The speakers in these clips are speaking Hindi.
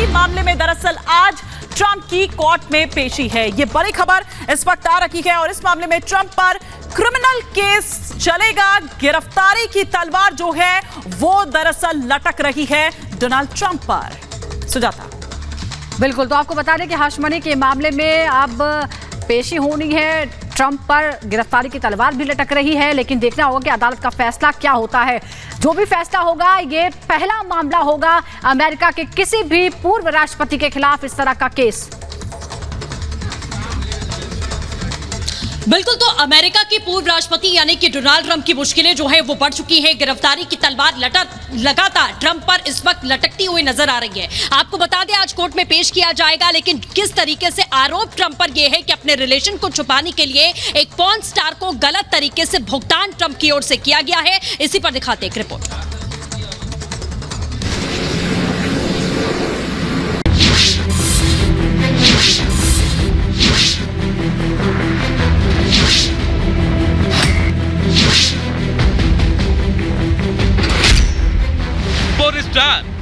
गिरफ्तारी मामले में दरअसल आज ट्रंप की कोर्ट में पेशी है। ये बड़ी खबर इस वक्त आ रही है और इस मामले में ट्रंप पर क्रिमिनल केस चलेगा। गिरफ्तारी की तलवार जो है वो दरअसल लटक रही है डोनाल्ड ट्रंप पर। सुजाता, बिल्कुल, तो आपको बता दें कि हश मनी के मामले में अब पेशी होनी है। ट्रंप पर गिरफ्तारी की तलवार भी लटक रही है, लेकिन देखना होगा कि अदालत का फैसला क्या होता है। जो भी फैसला होगा, ये पहला मामला होगा अमेरिका के किसी भी पूर्व राष्ट्रपति के खिलाफ इस तरह का केस। बिल्कुल, तो अमेरिका के पूर्व राष्ट्रपति यानी कि डोनाल्ड ट्रंप की मुश्किलें जो है वो बढ़ चुकी है। गिरफ्तारी की तलवार लगातार ट्रंप पर इस वक्त लटकती हुई नजर आ रही है। आपको बता दें आज कोर्ट में पेश किया जाएगा, लेकिन किस तरीके से आरोप ट्रंप पर यह है कि अपने रिलेशन को छुपाने के लिए एक पॉर्न स्टार को गलत तरीके से भुगतान ट्रंप की ओर से किया गया है। इसी पर दिखाते एक रिपोर्ट।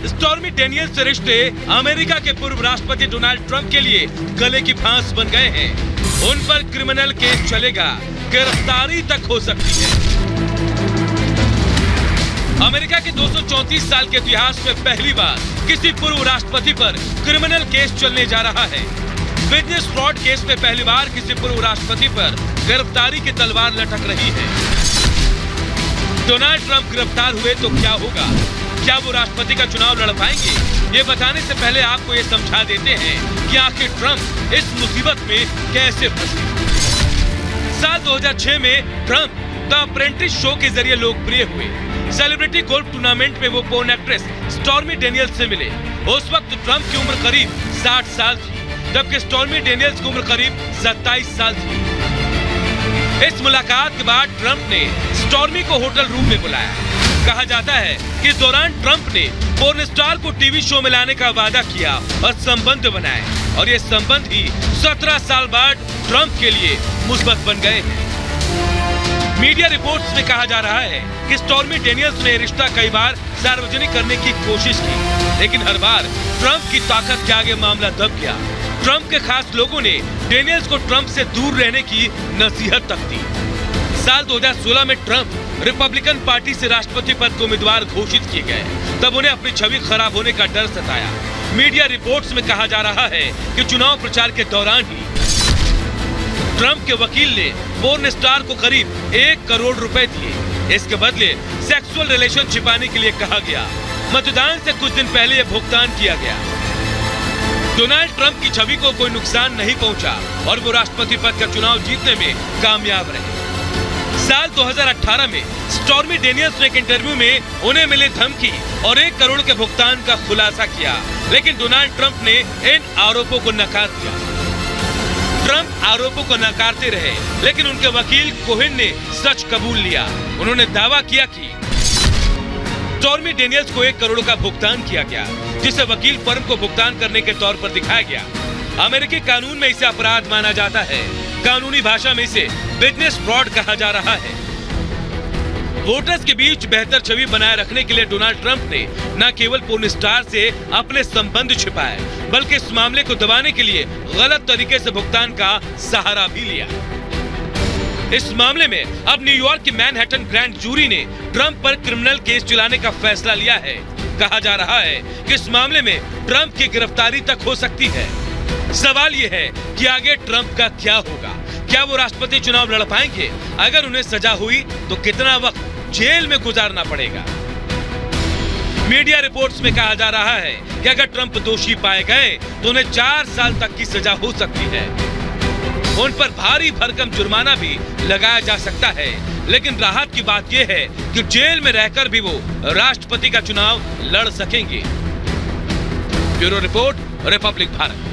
स्टॉर्मी डेनियल्स से रिश्ते अमेरिका के पूर्व राष्ट्रपति डोनाल्ड ट्रंप के लिए गले की फांस बन गए हैं। उन पर क्रिमिनल केस चलेगा, गिरफ्तारी तक हो सकती है। अमेरिका के 234 साल के इतिहास में पहली बार किसी पूर्व राष्ट्रपति पर क्रिमिनल केस चलने जा रहा है। बिजनेस फ्रॉड केस में पहली बार किसी पूर्व राष्ट्रपति पर गिरफ्तारी की तलवार लटक रही है। डोनाल्ड ट्रंप गिरफ्तार हुए तो क्या होगा? क्या वो राष्ट्रपति का चुनाव लड़ पाएंगे? ये बताने से पहले आपको ये समझा देते हैं कि आखिर ट्रंप इस मुसीबत में कैसे फंसे। साल 2006 में ट्रंप द अप्रेंटिस शो के जरिए लोकप्रिय हुए। सेलिब्रिटी गोल्फ टूर्नामेंट में वो पोर्न एक्ट्रेस स्टॉर्मी डेनियल्स से मिले। उस वक्त ट्रंप की उम्र करीब 60 साल थी, जबकि स्टॉर्मी डेनियल्स की उम्र करीब 27 साल थी। इस मुलाकात के बाद ट्रंप ने स्टॉर्मी को होटल रूम में बुलाया। कहा जाता है कि इस दौरान ट्रंप ने पोर्न स्टार को टीवी शो में लाने का वादा किया और संबंध बनाए, और ये संबंध ही 17 साल बाद ट्रंप के लिए मुसीबत बन गए हैं। मीडिया रिपोर्ट्स में कहा जा रहा है कि स्टॉर्मी डेनियल्स ने रिश्ता कई बार सार्वजनिक करने की कोशिश की, लेकिन हर बार ट्रंप की ताकत के आगे मामला दब गया। ट्रंप के खास लोगों ने डेनियल्स को ट्रंप से दूर रहने की नसीहत तक दी। साल 2016 में ट्रंप रिपब्लिकन पार्टी से राष्ट्रपति पद के उम्मीदवार घोषित किए गए, तब उन्हें अपनी छवि खराब होने का डर सताया। मीडिया रिपोर्ट्स में कहा जा रहा है कि चुनाव प्रचार के दौरान ही ट्रंप के वकील ने पोर्न स्टार को करीब 1 करोड़ रुपए दिए। इसके बदले सेक्सुअल रिलेशन छिपाने के लिए कहा गया। मतदान से कुछ दिन पहले यह भुगतान किया गया। डोनाल्ड ट्रंप की छवि को कोई नुकसान नहीं पहुंचा और वो राष्ट्रपति पद का चुनाव जीतने में कामयाब रहे। साल 2018 में स्टॉर्मी डेनियल्स ने एक इंटरव्यू में उन्हें मिले धमकी और 1 करोड़ के भुगतान का खुलासा किया, लेकिन डोनाल्ड ट्रंप ने इन आरोपों को नकार दिया। ट्रंप आरोपों को नकारते रहे, लेकिन उनके वकील कोहेन ने सच कबूल लिया। उन्होंने दावा किया कि स्टॉर्मी डेनियल्स को 1 करोड़ का भुगतान किया गया, जिसे वकील फर्म को भुगतान करने के तौर पर दिखाया गया। अमेरिकी कानून में इसे अपराध माना जाता है। कानूनी भाषा में इसे बिजनेस फ्रॉड कहा जा रहा है। वोटर्स के बीच बेहतर छवि बनाए रखने के लिए डोनाल्ड ट्रंप ने न केवल पोर्न स्टार से अपने संबंध छिपाए, बल्कि इस मामले को दबाने के लिए गलत तरीके से भुगतान का सहारा भी लिया। इस मामले में अब न्यूयॉर्क की मैनहट्टन ग्रैंड जूरी ने ट्रंप पर क्रिमिनल केस चलाने का फैसला लिया है। कहा जा रहा है कि इस मामले में ट्रंप की गिरफ्तारी तक हो सकती है। सवाल ये है कि आगे ट्रंप का क्या होगा? क्या वो राष्ट्रपति चुनाव लड़ पाएंगे? अगर उन्हें सजा हुई तो कितना वक्त जेल में गुजारना पड़ेगा? मीडिया रिपोर्ट्स में कहा जा रहा है कि अगर ट्रंप दोषी पाए गए तो उन्हें 4 साल तक की सजा हो सकती है। उन पर भारी भरकम जुर्माना भी लगाया जा सकता है, लेकिन राहत की बात यह है कि जेल में रहकर भी वो राष्ट्रपति का चुनाव लड़ सकेंगे। Bureau report, Republic Bharat.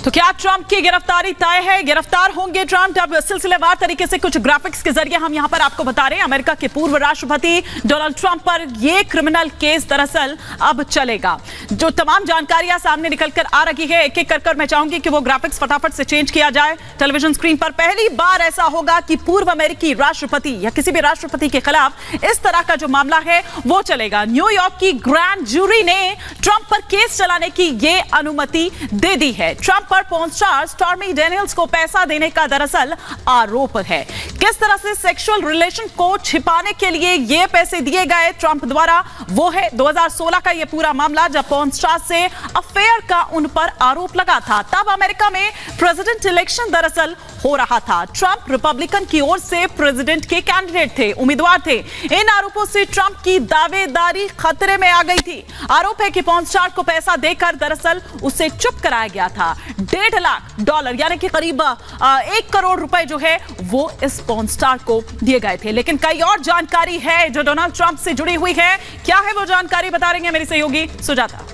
तो क्या ट्रंप की गिरफ्तारी तय है? गिरफ्तार होंगे ट्रंप? अब सिलसिलेवार तरीके से कुछ ग्राफिक्स के जरिए हम यहां पर आपको बता रहे हैं। अमेरिका के पूर्व राष्ट्रपति डोनाल्ड ट्रंप पर यह क्रिमिनल केस दरअसल अब चलेगा। जो तमाम जानकारियां सामने निकलकर आ रही है, एक एक कर मैं चाहूंगी कि वो ग्राफिक्स फटाफट से चेंज किया जाए टेलीविजन स्क्रीन पर। पहली बार ऐसा होगा कि पूर्व अमेरिकी राष्ट्रपति या किसी भी राष्ट्रपति के खिलाफ इस तरह का जो मामला है वो चलेगा। न्यूयॉर्क की ग्रैंड जूरी ने ट्रंप पर केस चलाने की यह अनुमति दे दी है। ट्रंप पर पॉर्न स्टार स्टॉर्मी डेनियल्स को पैसा देने का दरअसल आरोप है। किस तरह से सेक्सुअल रिलेशन को छिपाने के लिए ये पैसे दिए गए ट्रंप द्वारा, वो है 2016 का ये पूरा मामला, जब पॉर्न स्टार से अफेयर का उन पर आरोप लगा था। तब अमेरिका में प्रेसिडेंट इलेक्शन दरअसल हो रहा था। ट्रंप रिपब्लिकन की ओर से प्रेसिडेंट के कैंडिडेट थे, उम्मीदवार थे। इन आरोपों से ट्रंप की दावेदारी खतरे में आ गई थी। आरोप है कि पॉर्न स्टार को पैसा देकर दरअसल उसे चुप कराया गया था। $1.5 लाख यानी कि करीब 1 करोड़ रुपए जो है वो इस पॉर्न स्टार को दिए गए थे। लेकिन कई और जानकारी है जो डोनाल्ड ट्रंप से जुड़ी हुई है। क्या है वो जानकारी, बता रही है मेरी सहयोगी सुजाता।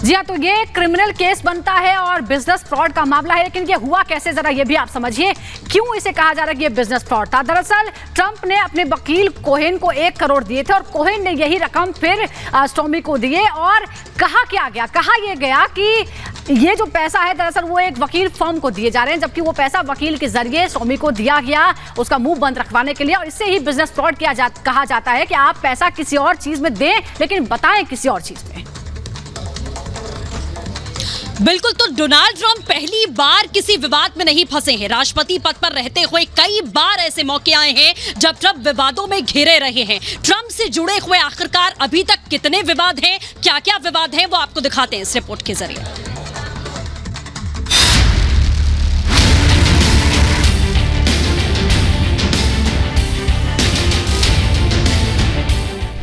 जी हाँ, तो ये क्रिमिनल केस बनता है और बिजनेस फ्रॉड का मामला है। लेकिन ये हुआ कैसे, जरा ये भी आप समझिए। क्यों इसे कहा जा रहा है कि ये बिजनेस फ्रॉड था? दरअसल ट्रंप ने अपने वकील कोहेन को 1 करोड़ दिए थे और कोहेन ने यही रकम फिर स्टॉर्मी को दिए। और कहा यह गया कि ये जो पैसा है दरअसल वो एक वकील फर्म को दिए जा रहे हैं, जबकि वो पैसा वकील के जरिए स्टॉर्मी को दिया गया उसका मुंह बंद रखवाने के लिए। और इससे ही बिजनेस फ्रॉड कहा जाता है कि आप पैसा किसी और चीज में दें लेकिन बताएं किसी और चीज में। बिल्कुल, तो डोनाल्ड ट्रंप पहली बार किसी विवाद में नहीं फंसे हैं। राष्ट्रपति पद पर रहते हुए कई बार ऐसे मौके आए हैं जब ट्रंप विवादों में घिरे रहे हैं। ट्रंप से जुड़े हुए आखिरकार अभी तक कितने विवाद हैं, क्या-क्या विवाद हैं, वो आपको दिखाते हैं इस रिपोर्ट के जरिए।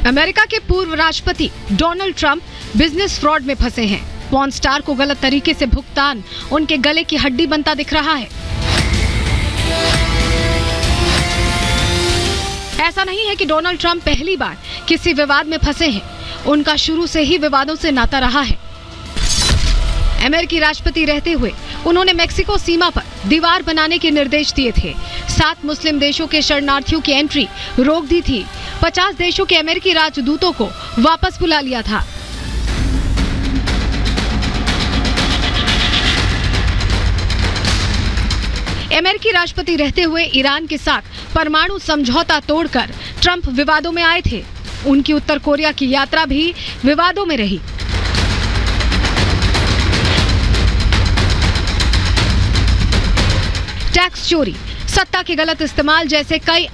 अमेरिका के पूर्व राष्ट्रपति डोनाल्ड ट्रंप बिजनेस फ्रॉड में फंसे हैं। पॉर्न स्टार को गलत तरीके से भुगतान उनके गले की हड्डी बनता दिख रहा है। ऐसा नहीं है कि डोनाल्ड ट्रंप पहली बार किसी विवाद में फंसे हैं, उनका शुरू से ही विवादों से नाता रहा है। अमेरिकी राष्ट्रपति रहते हुए उन्होंने मेक्सिको सीमा पर दीवार बनाने के निर्देश दिए थे। 7 मुस्लिम देशों के शरणार्थियों की एंट्री रोक दी थी। 50 देशों के अमेरिकी राजदूतों को वापस बुला लिया था। अमेरिकी राष्ट्रपति रहते हुए ईरान के साथ परमाणु समझौता तोड़कर ट्रंप विवादों में आए थे। उनकी उत्तर कोरिया की यात्रा भी विवादों में रही। टैक्स चोरी, सत्ता के गलत इस्तेमाल जैसे कई